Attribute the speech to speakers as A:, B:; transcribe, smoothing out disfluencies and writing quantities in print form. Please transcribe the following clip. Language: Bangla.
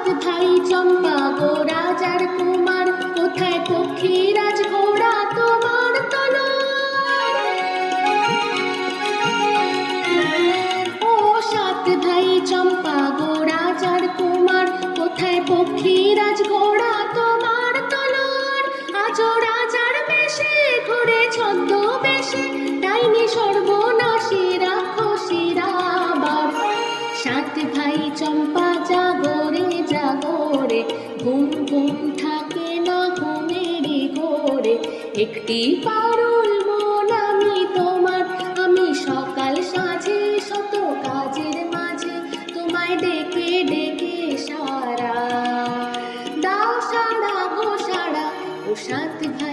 A: সাত ভাই চম্পা গো রাজার কুমার, কোথায় পক্ষীরাজ ঘোড়া তোমার তলোয়ার? ও সাত ভাই চম্পা গো রাজার কুমার, কোথায় পক্ষীরাজ ঘোড়া তোমার তলোয়ার? আজও রাজার বেশে ঘুরে ছদ্মবেশে, ডাইনি সর্বনাশী রাক্ষসীরা আবার। সাত ভাই চম্পা জাগরে জাগরে, ঘুম ঘুম থাকে না ঘুমেরই ঘোরে। একটি পারুল মন আমি তোমার, আমি সকাল সাঁঝে শত কাজের মাঝে তোমায় ডেকে ডেকে সারা। দাও সাড়া গো সাড়া, ও সাত ভাই